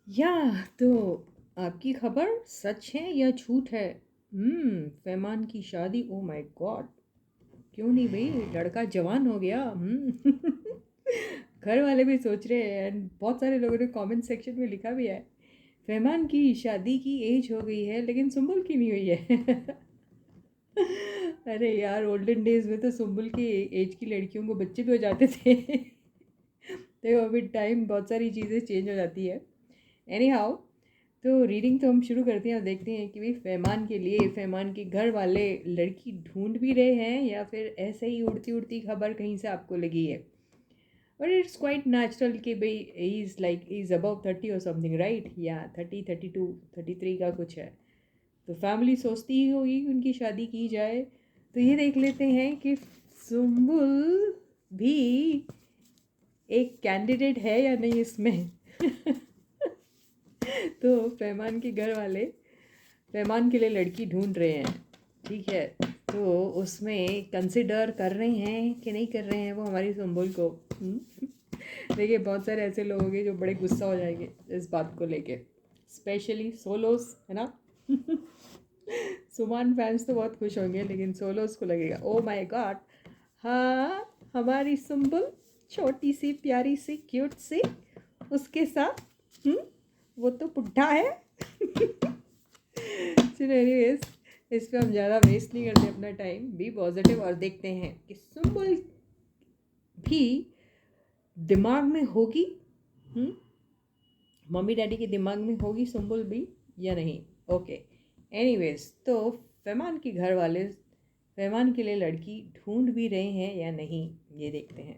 या तो आपकी खबर सच है या झूठ है? फैमान की शादी, ओ माय गॉड! क्यों नहीं भाई, लड़का जवान हो गया। घर वाले भी सोच रहे हैं एंड बहुत सारे लोगों ने कमेंट सेक्शन में लिखा भी है, फैमान की शादी की एज हो गई है लेकिन सुम्बुल की नहीं हुई है। अरे यार, ओल्डन डेज में तो सुम्बुल की एज की लड़कियों को बच्चे भी हो जाते थे। तो अभी टाइम बहुत सारी चीज़ें चेंज हो जाती है। एनी हाउ, तो रीडिंग तो हम शुरू करते हैं और देखते हैं कि भाई फैमान के लिए फैमान के घर वाले लड़की ढूंढ भी रहे हैं या फिर ऐसे ही उड़ती उड़ती खबर कहीं से आपको लगी है। बट इट्स क्वाइट नेचुरल कि भाई ही इज़ अबव 30 और समथिंग, राइट? या 30, 32, 33 का कुछ है। तो फैमिली सोचती ही होगी कि उनकी शादी की जाए। तो ये देख लेते हैं कि सुम्बुल भी एक कैंडिडेट है या नहीं इसमें। तो फैमान के घर वाले फैमान के लिए लड़की ढूंढ रहे हैं, ठीक है? तो उसमें कंसिडर कर रहे हैं कि नहीं कर रहे हैं वो हमारी सुम्बुल को। देखिए, बहुत सारे ऐसे लोग होंगे जो बड़े गुस्सा हो जाएंगे इस बात को लेके, स्पेशली सोलोस, है ना? सुमान फैंस तो बहुत खुश होंगे लेकिन सोलोस को लगेगा ओ माय गॉड, हाँ, हमारी सुम्बुल छोटी सी प्यारी सी क्यूट सी, उसके साथ वो तो बुढ़ा है। चलो एनीवेज, इस पे हम ज़्यादा वेस्ट नहीं करते अपना टाइम, बी पॉजिटिव और देखते हैं कि सुम्बुल भी दिमाग में होगी, मम्मी डैडी के दिमाग में होगी सुम्बुल भी या नहीं। ओके, एनीवेज, तो फैमान के घर वाले फैमान के लिए लड़की ढूंढ भी रहे हैं या नहीं, ये देखते हैं।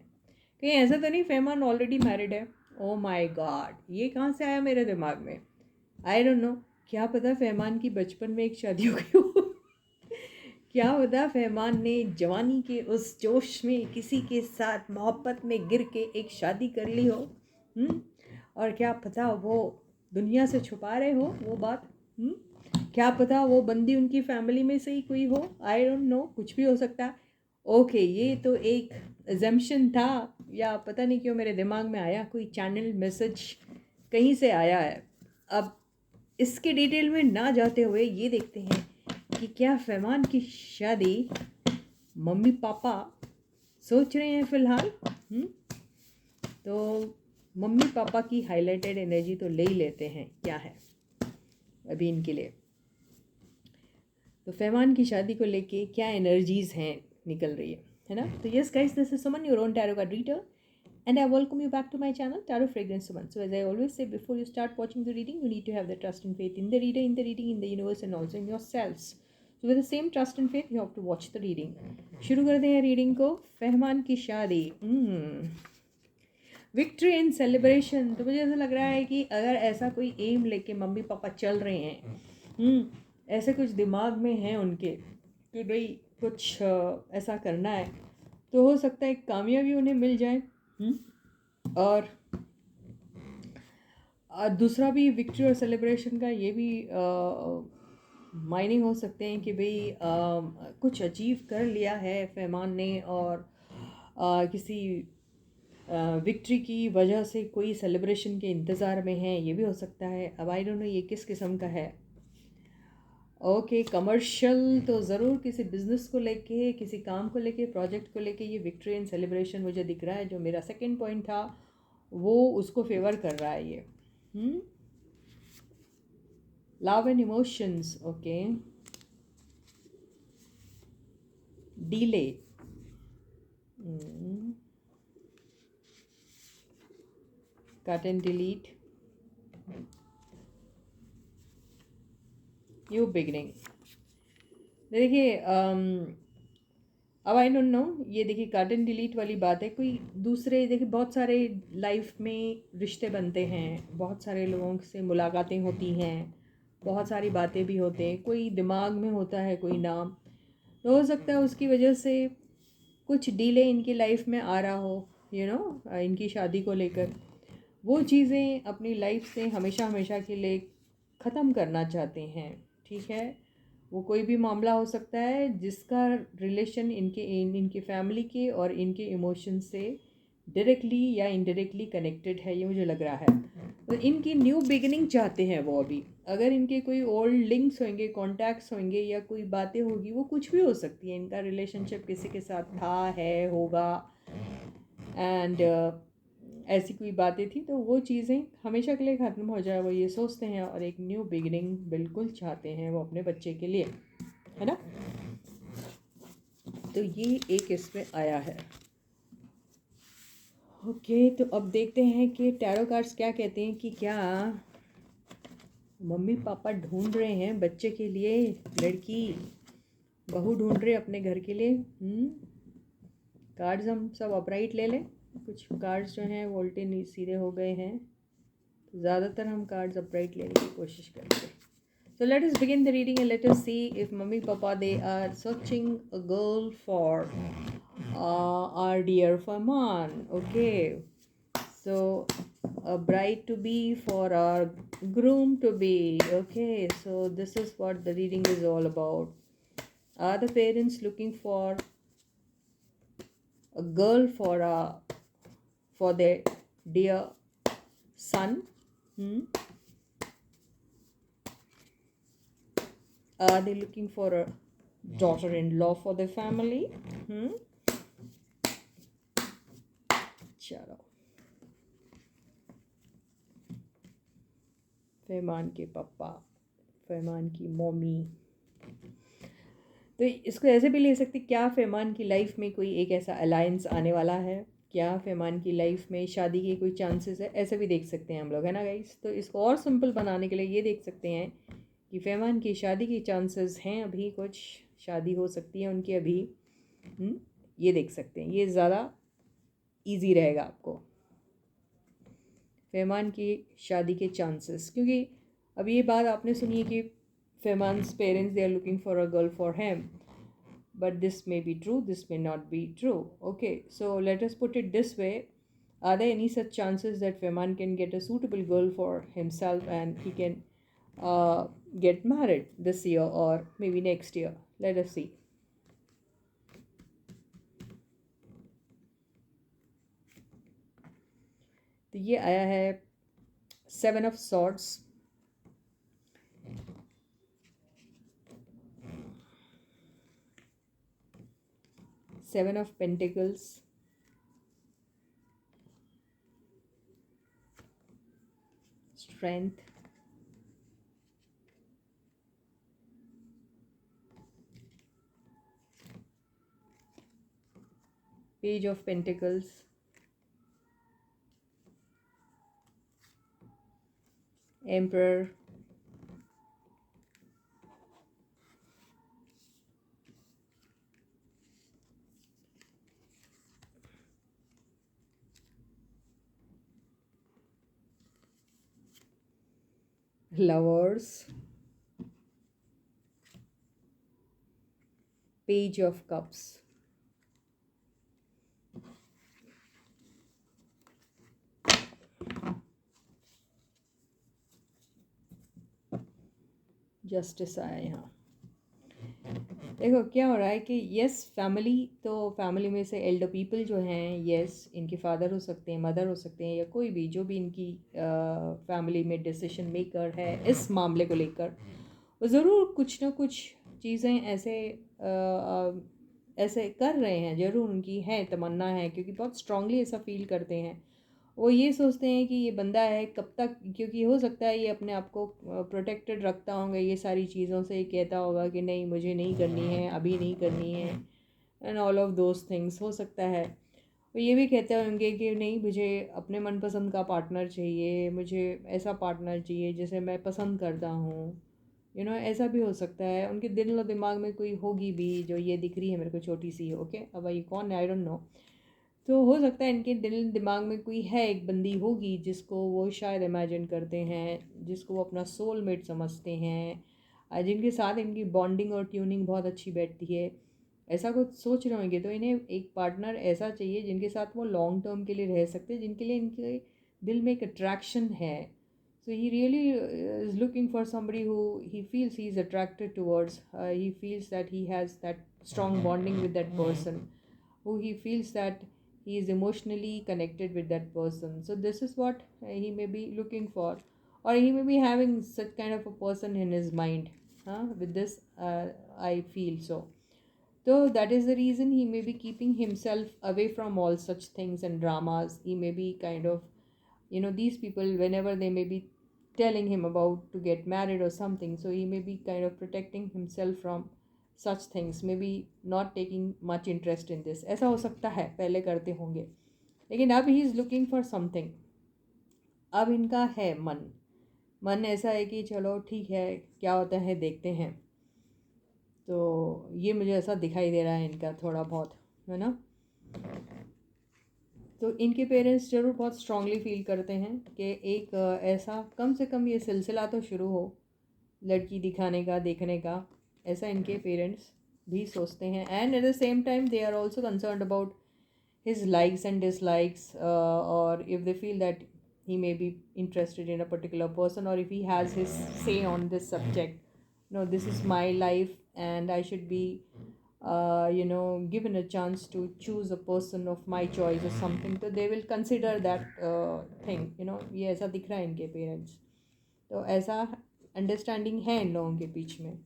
कहीं ऐसा तो नहीं फैमान ऑलरेडी मैरिड है? ओ माय गॉड, ये कहाँ से आया मेरे दिमाग में? I don't know. क्या पता फैमान की बचपन में एक शादी हो गई हो। क्या पता फैमान ने जवानी के उस जोश में किसी के साथ मोहब्बत में गिर के एक शादी कर ली हो। और क्या पता वो दुनिया से छुपा रहे हो वो बात। क्या पता वो बंदी उनकी फैमिली में से ही कोई हो। आई डोंट नो, कुछ भी हो सकता है। ओके, ये तो एक एजम्पशन था, या पता नहीं क्यों मेरे दिमाग में आया, कोई चैनल मैसेज कहीं से आया है। अब इसके डिटेल में ना जाते हुए ये देखते हैं कि क्या फैमान की शादी मम्मी पापा सोच रहे हैं फ़िलहाल। तो मम्मी पापा की हाईलाइटेड एनर्जी तो ले ही लेते हैं, क्या है अभी इनके लिए। तो फैमान की शादी को लेके क्या एनर्जीज़ हैं निकल रही है ना? तो yes guys, this is Suman, your own tarot card reader, and I welcome you back to my channel, Tarot Fragrance Suman. So as I always say, before you start watching the reading, you need to have the trust and faith in the reader, in the reading, in the universe, and also in yourselves. So with the same trust and faith, you have to watch the reading. शुरू करते हैं reading को। फहमान की शादी, victory and celebration. तो मुझे ऐसा लग रहा है कि अगर ऐसा कोई एम लेके मम्मी पापा चल रहे हैं, ऐसे कुछ दिमाग में है उनके कि भाई कुछ ऐसा करना है, तो हो सकता है कामयाबी उन्हें मिल जाए। और दूसरा भी विक्ट्री और सेलिब्रेशन का ये भी मायने हो सकते हैं कि भाई कुछ अचीव कर लिया है फैमान ने, और किसी विक्ट्री की वजह से कोई सेलिब्रेशन के इंतज़ार में है, ये भी हो सकता है। अब आई डोंट नो ये किस किस्म का है। ओके, कमर्शियल तो ज़रूर किसी बिजनेस को लेके, किसी काम को लेके, प्रोजेक्ट को लेके ये विक्ट्री एंड सेलिब्रेशन मुझे दिख रहा है। जो मेरा सेकंड पॉइंट था वो उसको फेवर कर रहा है ये। Love and emotions, okay, delay, cut and delete, new beginning. देखिए अब आई डोंट नो, ये देखिए कट एंड डिलीट वाली बात है। कोई दूसरे, देखिए बहुत सारे लाइफ में रिश्ते बनते हैं, बहुत सारे लोगों से मुलाकातें होती हैं, बहुत सारी बातें भी होते हैं, कोई दिमाग में होता है कोई नाम, तो हो सकता है उसकी वजह से कुछ डिले इनकी लाइफ में आ रहा हो, इनकी शादी को लेकर। वो चीज़ें अपनी लाइफ से हमेशा हमेशा के लिए ख़त्म करना चाहते हैं, ठीक है? वो कोई भी मामला हो सकता है जिसका रिलेशन इनके फैमिली के और इनके इमोशन से डायरेक्टली या इनडायरेक्टली कनेक्टेड है, ये मुझे लग रहा है। तो इनकी न्यू बिगिनिंग चाहते हैं वो अभी। अगर इनके कोई ओल्ड लिंक्स होंगे, कॉन्टैक्ट्स होंगे या कोई बातें होगी, वो कुछ भी हो सकती है। इनका रिलेशनशिप किसी के साथ था, है, होगा, एंड ऐसी कोई बातें थी, तो वो चीज़ें हमेशा के लिए ख़त्म हो जाए, वो ये सोचते हैं, और एक न्यू बिगिनिंग बिल्कुल चाहते हैं वो अपने बच्चे के लिए, है ना। तो ये एक इसमें आया है। ओके, तो अब देखते हैं कि टैरो कार्ड्स क्या कहते हैं, कि क्या मम्मी पापा ढूंढ रहे हैं बच्चे के लिए लड़की, बहू ढूंढ रहे अपने घर के लिए। कार्ड्स हम सब अपराइट ले लें। कुछ कार्ड्स जो हैं वो उल्टे सीधे हो गए हैं, तो ज़्यादातर हम कार्ड्स अपराइट लेने की कोशिश करेंगे। So let us begin the reading and let us see if mummy papa they are searching a girl for our dear Farman. Okay, so a bride to be for our groom to be. Okay, so this is what the reading is all about. Are the parents looking for a girl for their dear son? Are they looking for a daughter-in-law for their family? चलो, फरमान के पापा, फरमान की mummy. तो इसको ऐसे भी ले सकते, क्या फरमान की लाइफ में कोई एक ऐसा अलायंस आने वाला है, क्या फरमान की लाइफ में शादी के कोई चांसेस है, ऐसे भी देख सकते हैं हम लोग, है ना गाइस। तो इसको और सिंपल बनाने के लिए ये देख सकते हैं कि फरमान की शादी के चांसेस हैं, अभी कुछ शादी हो सकती है उनकी अभी। ये देख सकते हैं, ये ज़्यादा इजी रहेगा आपको, फरमान की शादी के चांसेस। क्योंकि अब ये बात आपने सुनी है कि Farman's parents they are looking for a girl for him, but this may be true, this may not be true. Okay, so let us put it this way. Are there any such chances that Fehmarn can get a suitable girl for himself and he can get married this year or maybe next year? Let us see. तो ये आया है 7 of Swords, Seven of Pentacles, Strength, Page of Pentacles, Emperor, Lovers, Page of Cups, justice आया यहाँ। देखो क्या हो रहा है कि यस फैमिली, तो फैमिली में से एल्डर पीपल जो हैं, यस इनके फादर हो सकते हैं, मदर हो सकते हैं, या कोई भी जो भी इनकी फैमिली में डिसीजन मेकर है इस मामले को लेकर, वो ज़रूर कुछ ना कुछ चीज़ें ऐसे ऐसे कर रहे हैं, ज़रूर उनकी है तमन्ना है, क्योंकि बहुत स्ट्रांगली ऐसा फील करते हैं। वो ये सोचते हैं कि ये बंदा है कब तक, क्योंकि हो सकता है ये अपने आप को प्रोटेक्टेड रखता होगा ये सारी चीज़ों से, ये कहता होगा कि नहीं मुझे नहीं करनी है, अभी नहीं करनी है, and all of those things हो सकता है। वो ये भी कहते होंगे कि नहीं मुझे अपने मनपसंद का पार्टनर चाहिए, मुझे ऐसा पार्टनर चाहिए जिसे मैं पसंद करता हूँ, ऐसा भी हो सकता है। उनके दिल और दिमाग में कोई होगी भी, जो ये दिख रही है मेरे को छोटी सी, ओके, अब ये कौन है आई डोंट नो। तो हो सकता है इनके दिल दिमाग में कोई है, एक बंदी होगी जिसको वो शायद इमेजिन करते हैं, जिसको वो अपना सोलमेट समझते हैं, जिनके साथ इनकी बॉन्डिंग और ट्यूनिंग बहुत अच्छी बैठती है, ऐसा कुछ सोच रहे होंगे। तो इन्हें एक पार्टनर ऐसा चाहिए जिनके साथ वो लॉन्ग टर्म के लिए रह सकते हैं, जिनके लिए इनके दिल में एक अट्रैक्शन है। So he really is looking for somebody who he feels he is attracted towards, he feels that he has that strong bonding with that person, who he feels that he is emotionally connected with that person. So this is what he may be looking for, or he may be having such kind of a person in his mind, with this I feel so. So that is the reason he may be keeping himself away from all such things and dramas. He may be kind of, these people, whenever they may be telling him about to get married or something, so he may be kind of protecting himself from such things, maybe not taking much interest in this. ऐसा हो सकता है, पहले करते होंगे, लेकिन अब ही is looking for something. अब इनका है मन ऐसा है कि चलो ठीक है, क्या होता है देखते हैं. तो ये मुझे ऐसा दिखाई दे रहा है इनका थोड़ा बहुत, है ना. तो इनके पेरेंट्स ज़रूर बहुत स्ट्रांगली फील करते हैं कि एक ऐसा कम से कम ये सिलसिला तो शुरू हो लड़की दिखाने का, देखने का. ऐसा इनके पेरेंट्स भी सोचते हैं. And at the same time they are also concerned about his likes and dislikes, or if they feel that he may be interested in a particular person, or if he has his say on this subject. No, this is my life and I should be given a chance to choose a person of my choice or something. So they will consider that thing. ये ऐसा दिख रहा है इनके parents. तो ऐसा understanding है इन लोगों के बीच में.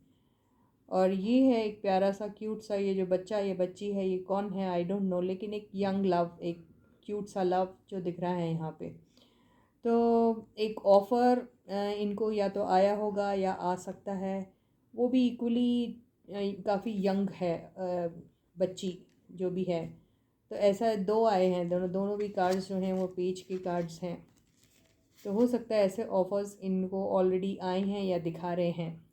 और ये है एक प्यारा सा क्यूट सा, ये जो बच्चा, ये बच्ची है, ये कौन है आई डोंट नो, लेकिन एक यंग लव, एक क्यूट सा लव जो दिख रहा है यहाँ पे. तो एक ऑफ़र इनको या तो आया होगा या आ सकता है. वो भी इक्वली काफ़ी यंग है, बच्ची जो भी है. तो ऐसा दो आए हैं, दोनों भी कार्ड्स जो हैं वो पेज के कार्ड्स हैं. तो हो सकता है ऐसे ऑफ़र्स इनको ऑलरेडी आए हैं या दिखा रहे हैं,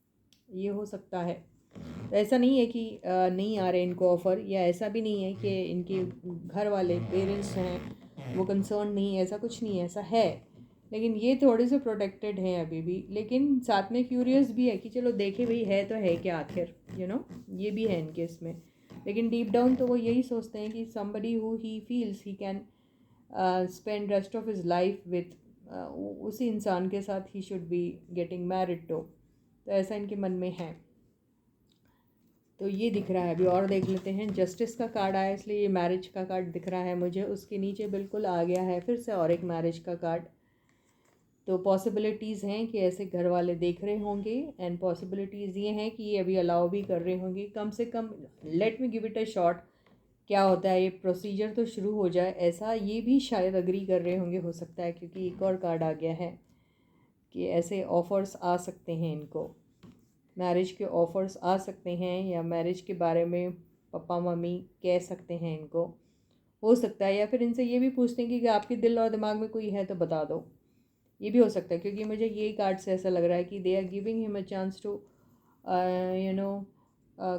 ये हो सकता है. तो ऐसा नहीं है कि नहीं आ रहे इनको ऑफ़र, या ऐसा भी नहीं है कि इनके घर वाले पेरेंट्स हैं वो कंसर्न नहीं है, ऐसा कुछ नहीं है, ऐसा है. लेकिन ये थोड़े से प्रोटेक्टेड हैं अभी भी, लेकिन साथ में क्यूरियस भी है कि चलो देखे भाई है तो है क्या आखिर, ये भी है इनके इसमें. लेकिन डीप डाउन तो वो यही सोचते हैं कि somebody who he feels he can spend rest of his life with, उसी इंसान के साथ he should be getting married to. तो ऐसा इनके मन में है. तो ये दिख रहा है. अभी और देख लेते हैं. जस्टिस का कार्ड आया इसलिए ये मैरिज का कार्ड दिख रहा है मुझे. उसके नीचे बिल्कुल आ गया है फिर से और एक मैरिज का कार्ड. तो पॉसिबिलिटीज़ हैं कि ऐसे घर वाले देख रहे होंगे, एंड पॉसिबिलिटीज़ ये हैं कि ये अभी अलाउ भी कर रहे होंगे. कम से कम let me give it a shot, क्या होता है ये प्रोसीजर तो शुरू हो जाए, ऐसा ये भी शायद अग्री कर रहे होंगे, हो सकता है, क्योंकि एक और कार्ड आ गया है कि ऐसे ऑफ़र्स आ सकते हैं इनको, मैरिज के ऑफ़र्स आ सकते हैं, या मैरिज के बारे में पापा मम्मी कह सकते हैं इनको, हो सकता है. या फिर इनसे ये भी पूछते हैं कि आपके दिल और दिमाग में कोई है तो बता दो, ये भी हो सकता है. क्योंकि मुझे ये कार्ड से ऐसा लग रहा है कि they are giving him a chance to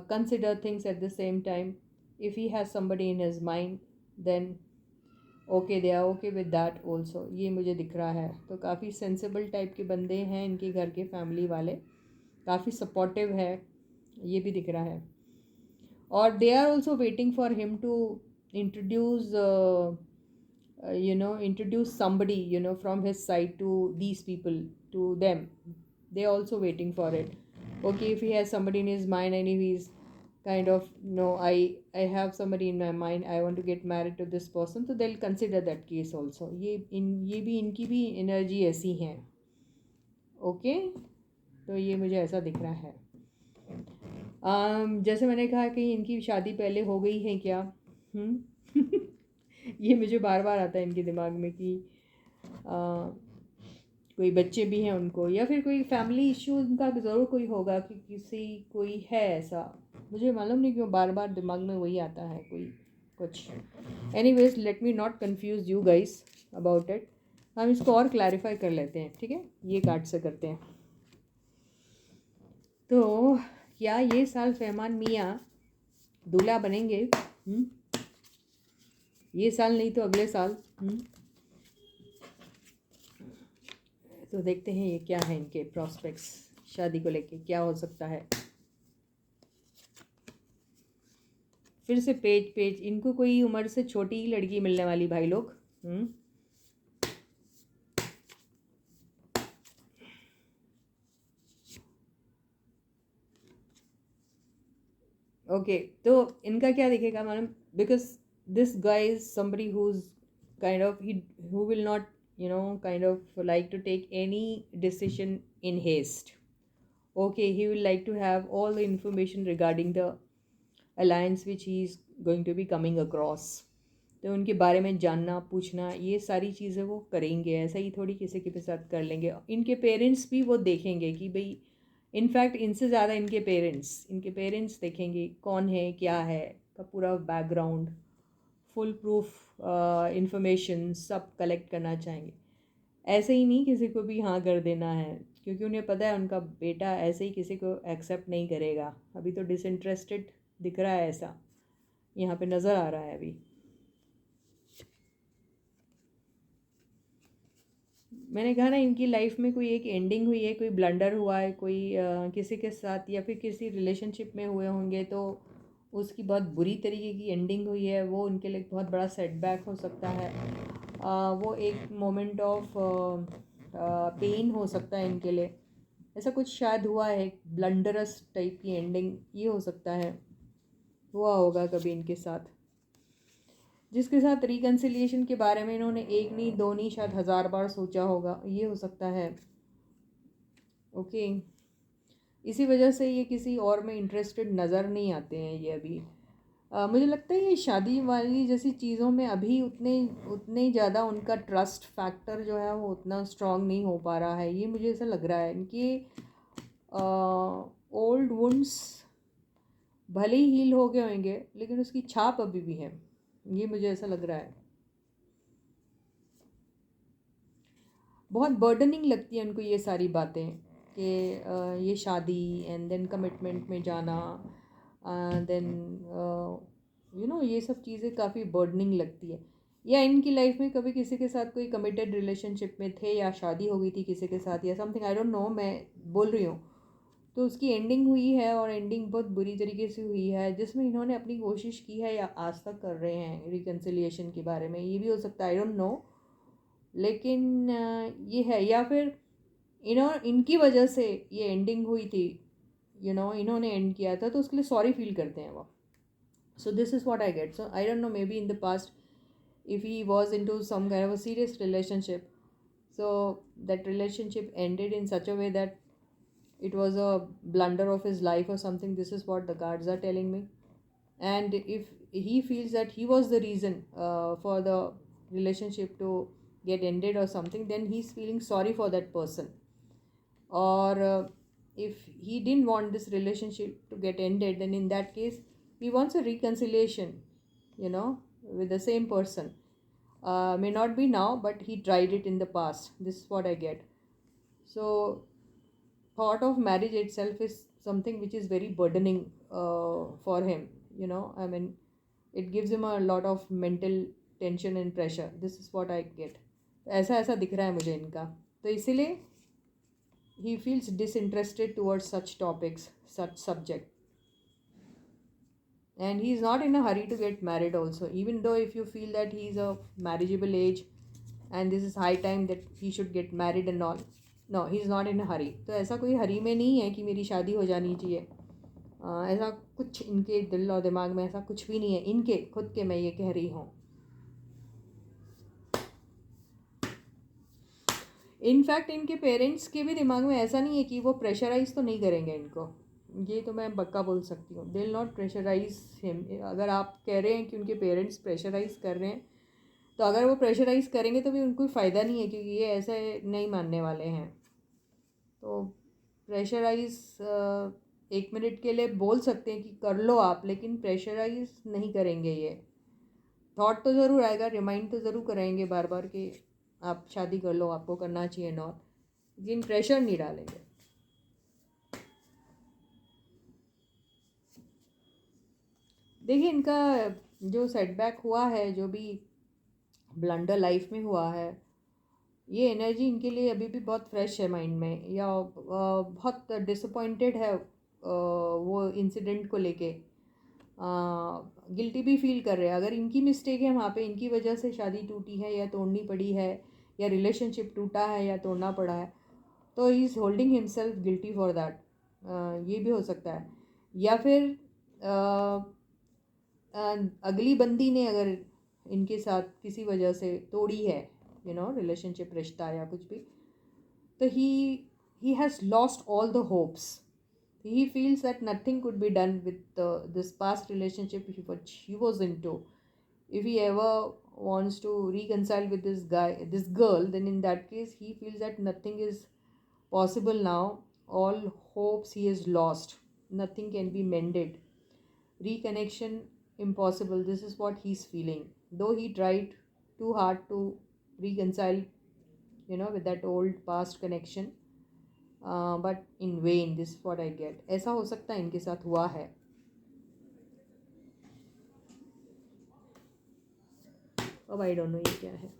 consider things at the same time. If he has somebody in his mind then okay, they are okay with that also. ये मुझे दिख रहा है. तो काफ़ी सेंसिबल टाइप के बंदे हैं इनके घर के फैमिली वाले, काफ़ी सपोर्टिव है, ये भी दिख रहा है. और they are also waiting for him to introduce introduce somebody from his side to these people, to them. They also waiting for it. Okay, if he has somebody in his mind and if he's kind of, no, I have somebody in my mind, I want to get married to this person, so they'll consider that case also. ये भी इनकी भी energy ऐसी है. Okay, तो ये मुझे ऐसा दिख रहा है. जैसे मैंने कहा कि इनकी शादी पहले हो गई है क्या. ये मुझे बार बार आता है इनके दिमाग में कि कोई बच्चे भी हैं उनको, या फिर कोई फैमिली इश्यू उनका ज़रूर कोई होगा कि कोई है ऐसा. मुझे मालूम नहीं क्यों बार बार दिमाग में वही आता है कोई कुछ. Anyways, let me not confuse you guys about it. हम इसको और क्लैरिफाई कर लेते हैं, ठीक है. ये कार्ड से करते हैं. तो क्या ये साल फहमान मियाँ दूल्हा बनेंगे? ये साल नहीं तो अगले साल. तो देखते हैं ये क्या है इनके प्रॉस्पेक्ट्स शादी को लेके, क्या हो सकता है. फिर से पेज इनको कोई उम्र से छोटी लड़की मिलने वाली भाई लोग. ओके, तो इनका क्या दिखेगा मालूम, because this guy is somebody who's kind of who will not, kind of like to take any decision in haste. Okay, he will like to have all the information regarding the alliance which he is going to be coming across. तो उनके बारे में जानना पूछना ये सारी चीज़ें वो करेंगे, ऐसा ही थोड़ी किसी के भी साथ कर लेंगे। इनके पेरेंट्स भी वो देखेंगे कि भाई, इनफैक्ट इनसे ज़्यादा इनके पेरेंट्स देखेंगे कौन है क्या है का पूरा बैकग्राउंड, फुल प्रूफ इंफॉर्मेशन सब कलेक्ट करना चाहेंगे। ऐसे ही नहीं किसी को भी हाँ कर देना है, क्योंकि उन्हें पता है उनका बेटा ऐसे ही किसी को एक्सेप्ट नहीं करेगा। अभी तो डिसइंटरेस्टेड दिख रहा है, ऐसा यहाँ पे नज़र आ रहा है अभी। मैंने कहा ना, इनकी लाइफ में कोई एक एंडिंग हुई है, कोई ब्लंडर हुआ है, कोई किसी के साथ या फिर किसी रिलेशनशिप में हुए होंगे तो उसकी बहुत बुरी तरीके की एंडिंग हुई है। वो उनके लिए बहुत बड़ा सेटबैक हो सकता है। वो एक मोमेंट ऑफ पेन हो सकता है इनके लिए। ऐसा कुछ शायद हुआ है, एक ब्लंडरस टाइप की एंडिंग ये हो सकता है, हुआ होगा कभी इनके साथ। जिसके साथ रिकन्सिलिएशन के बारे में इन्होंने एक नहीं दो नहीं शायद 1000 बार सोचा होगा, ये हो सकता है। ओके, इसी वजह से ये किसी और में इंटरेस्टेड नज़र नहीं आते हैं ये अभी। मुझे लगता है ये शादी वाली जैसी चीज़ों में अभी उतने ज़्यादा उनका ट्रस्ट फैक्टर जो है वो उतना स्ट्रॉन्ग नहीं हो पा रहा है, ये मुझे ऐसा लग रहा है। इनकी ओल्ड वुंड्स भले ही हील हो गए होंगे लेकिन उसकी छाप अभी भी है, ये मुझे ऐसा लग रहा है। बहुत बर्डनिंग लगती है उनको ये सारी बातें कि ये शादी एंड देन कमिटमेंट में जाना, देन ये सब चीज़ें काफ़ी बर्डनिंग लगती है। या इनकी लाइफ में कभी किसी के साथ कोई कमिटेड रिलेशनशिप में थे या शादी हो गई थी किसी के साथ या समथिंग, आई डोंट नो, मैं बोल रही हूँ। तो उसकी एंडिंग हुई है और एंडिंग बहुत बुरी तरीके से हुई है, जिसमें इन्होंने अपनी कोशिश की है या आज तक कर रहे हैं रिकन्सिलिएशन के बारे में, ये भी हो सकता है, आई डोंट नो। लेकिन ये है, या फिर इनकी वजह से ये एंडिंग हुई थी, इन्होंने एंड किया था तो उसके लिए सॉरी फील करते हैं वो। So this is what I get. So I don't know, may be in the past if he was into some kind of a serious relationship, so that relationship ended in such a way that it was a blunder of his life or something. This is what the cards are telling me. And if he feels that he was the reason for the relationship to get ended or something, then he's feeling sorry for that person. Or if he didn't want this relationship to get ended, then in that case he wants a reconciliation, with the same person. May not be now, but he tried it in the past. This is what I get. So thought of marriage itself is something which is very burdening for him. I mean, it gives him a lot of mental tension and pressure. This is what I get. ऐसा ऐसा दिख रहा है मुझे इनका, तो इसीलिए he feels disinterested towards such topics, such subject. And he is not in a hurry to get married also, even though if you feel that he is of marriageable age and this is high time that he should get married and all, no, he is not in a hurry. तो ऐसा कोई हरी में नहीं है कि मेरी शादी हो जानी चाहिए, ऐसा कुछ इनके दिल और दिमाग में ऐसा कुछ भी नहीं है, इनके खुद के, मैं ये कह रही हूँ। इनफैक्ट इनके पेरेंट्स के भी दिमाग में ऐसा नहीं है कि वो प्रेशराइज तो नहीं करेंगे इनको, ये तो मैं पक्का बोल सकती हूँ। They will not pressurise him. अगर आप कह रहे हैं कि उनके पेरेंट्स प्रेशराइज कर रहे हैं, तो अगर वो प्रेशराइज करेंगे तो भी उनको फ़ायदा नहीं है, क्योंकि ये ऐसे नहीं मानने वाले हैं। तो प्रेशराइज 1 मिनट के लिए बोल सकते हैं कि कर लो आप, लेकिन प्रेशराइज नहीं करेंगे। ये थॉट तो ज़रूर आएगा, रिमाइंड तो ज़रूर कराएंगे बार बार कि आप शादी कर लो, आपको करना चाहिए नॉट, लेकिन प्रेशर नहीं डालेंगे। देखिए, इनका जो सेटबैक हुआ है, जो भी ब्लंडर लाइफ में हुआ है, ये एनर्जी इनके लिए अभी भी बहुत फ्रेश है माइंड में, या बहुत डिसअपॉइंटेड है वो इंसिडेंट को लेके, गिल्टी भी फील कर रहे हैं। अगर इनकी मिस्टेक है वहाँ पे, इनकी वजह से शादी टूटी है या तोड़नी पड़ी है, या रिलेशनशिप टूटा है या तोड़ना पड़ा है, तो he is holding himself guilty for that. ये भी हो सकता है। या फिर अगली बंदी ने अगर इनके साथ किसी वजह से तोड़ी है, रिलेशनशिप, रिश्ता या कुछ भी, तो he has lost all the hopes. He feels that nothing could be done with this past relationship which he was into. If he ever wants to reconcile with this girl, then in that case he feels that nothing is possible now. All hopes he has lost. Nothing can be mended. Reconnection impossible. This is what he's feeling. Though he tried too hard to reconcile, with that old past connection, but in when. This what I get. ऐसा हो सकता है इनके साथ हुआ है. अब I don't know ये क्या है.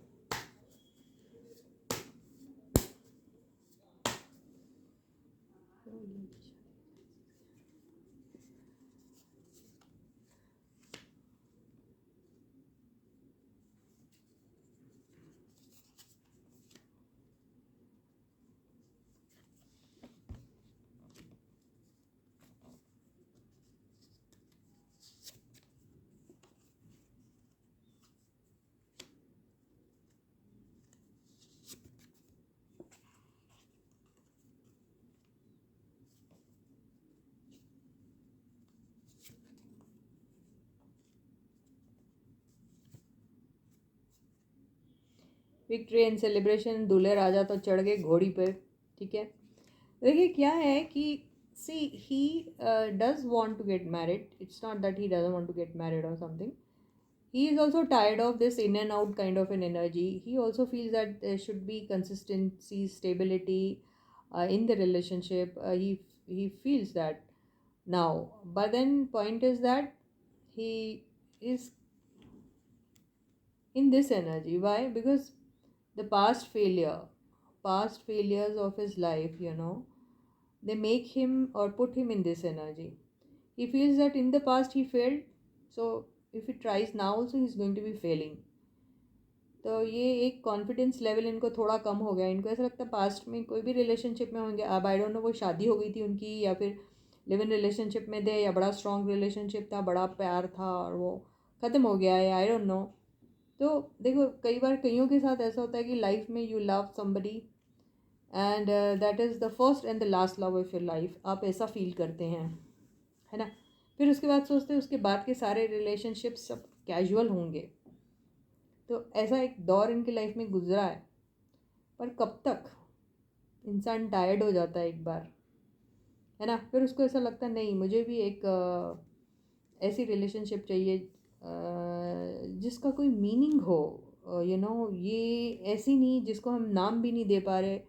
Victory and celebration. दूल्हे राजा तो चढ़ गए घोड़ी पे. ठीक है. देखिए क्या है कि see he does want to get married. It's not that he doesn't want to get married or something. He is also tired of this in and out kind of an energy. He also feels that there should be consistency, stability in the relationship. He feels that now. But then point is that he is in this energy. Why? Because the past failures of his life, they make him or put him in this energy. He feels that in the past he failed, so if he tries now also he's going to be failing. तो ये एक confidence level इनको थोड़ा कम हो गया. इनको ऐसा लगता है पास्ट में कोई भी रिलेशनशिप में होंगे. अब आई डोंट नो वो शादी हो गई थी उनकी या फिर लिव इन रिलेशनशिप में थे या बड़ा स्ट्रॉन्ग रिलेशनशिप था, बड़ा प्यार था और वो ख़त्म हो गया है. I don't know. तो देखो कई बार कईयों के साथ ऐसा होता है कि लाइफ में you love somebody and that is the first and the last love of your life. आप ऐसा फील करते हैं, है ना. फिर उसके बाद सोचते हैं उसके बाद के सारे रिलेशनशिप सब कैजुअल होंगे. तो ऐसा एक दौर इनकी लाइफ में गुजरा है. पर कब तक. इंसान टायर्ड हो जाता है एक बार, है ना. फिर उसको ऐसा लगता है नहीं मुझे भी एक ऐसी रिलेशनशिप चाहिए जिसका कोई मीनिंग हो. ये ऐसी नहीं जिसको हम नाम भी नहीं दे पा रहे,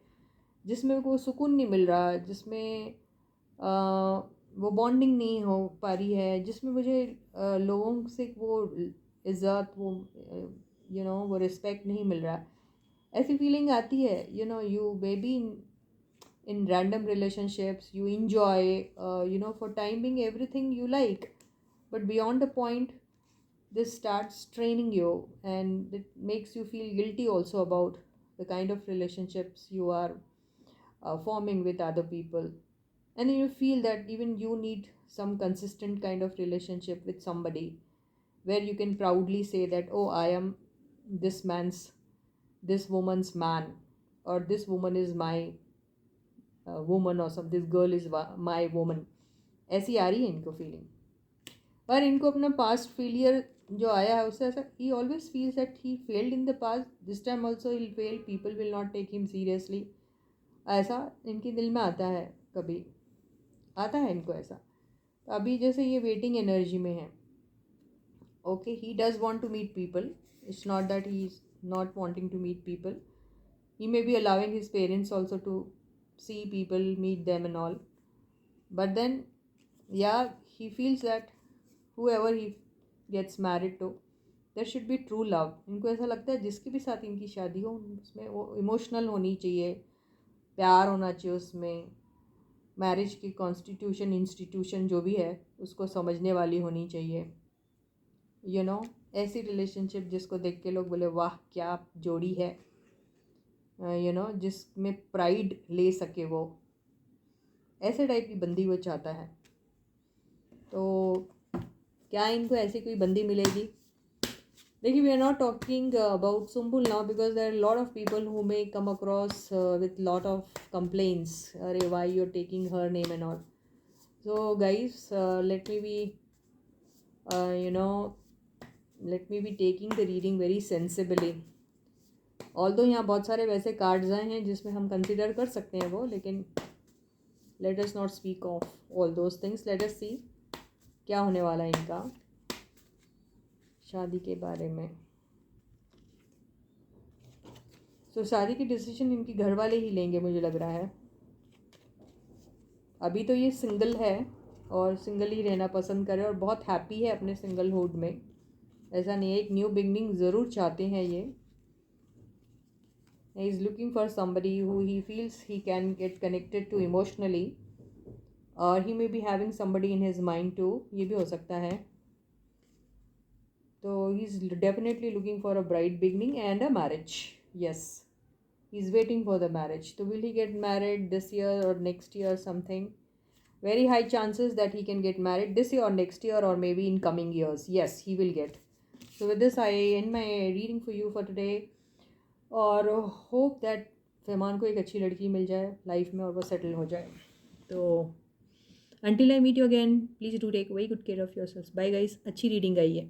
जिसमें को सुकून नहीं मिल रहा, जिसमें वो बॉन्डिंग नहीं हो पा रही है, जिसमें मुझे लोगों से वो इज़्ज़त, वो रिस्पेक्ट नहीं मिल रहा. ऐसी फीलिंग आती है. You baby in random relationships, you enjoy, for time being everything you like, but beyond a point this starts straining you and it makes you feel guilty also about the kind of relationships you are forming with other people. And then you feel that even you need some consistent kind of relationship with somebody where you can proudly say that, oh, I am this woman's man, or this woman is my woman, or some this girl is my woman. ऐसी आ रही है इनको feeling. पर इनको अपना past failure जो आया है उससे ऐसा ही always feels that he failed in the past, this time also he fail, people will not take him seriously. ऐसा इनके दिल में आता है, कभी आता है इनको ऐसा. तो अभी जैसे ये वेटिंग एनर्जी में है. Okay, he does want to meet people. It's not that he is not wanting to meet people. He may be allowing his parents also to see people, meet them and all. But then he feels that whoever he gets married to, there should be true love. इनको ऐसा लगता है जिसके भी साथ इनकी शादी हो उसमें वो इमोशनल होनी चाहिए, प्यार होना चाहिए उसमें, मैरिज की कॉन्स्टिट्यूशन इंस्टीट्यूशन जो भी है उसको समझने वाली होनी चाहिए. ऐसी रिलेशनशिप जिसको देख के लोग बोले वाह क्या जोड़ी है, जिसमें प्राइड ले सके, वो ऐसे टाइप की बंदी वो चाहता है. तो क्या इनको ऐसी कोई बंदी मिलेगी? देखिए, we are not talking about Sumbul now because there are lot of people who may come across with lot of complaints, अरे why you are taking her name and all. So guys, you know, let me be taking the reading very sensibly. Although यहाँ बहुत सारे वैसे cards आए हैं जिसमें हम consider कर सकते हैं वो, लेकिन let us not speak of all those things. Let us see क्या होने वाला है इनका शादी के बारे में. So शादी की डिसीजन इनकी घर वाले ही लेंगे मुझे लग रहा है. अभी तो ये सिंगल है और सिंगल ही रहना पसंद करे और बहुत हैप्पी है अपने सिंगलहुड में. ऐसा नहीं है, एक न्यू बिगनिंग ज़रूर चाहते हैं ये. He is looking for somebody who he feels he can get connected to emotionally, और he may be having somebody in his mind too, ये भी हो सकता है. तो he is definitely looking for a bright beginning and a marriage. Yes, he is waiting for the marriage. So will he get married this year or next year something? Very high chances that he can get married this year or next year or maybe in coming years. Yes, he will get. So with this I end my reading for you for today, और hope that फैमान को एक अच्छी लड़की मिल जाए life में और वो settle हो जाए. तो until I meet you again, please do take very good care of yourselves. Bye guys, अच्छी रीडिंग आई है.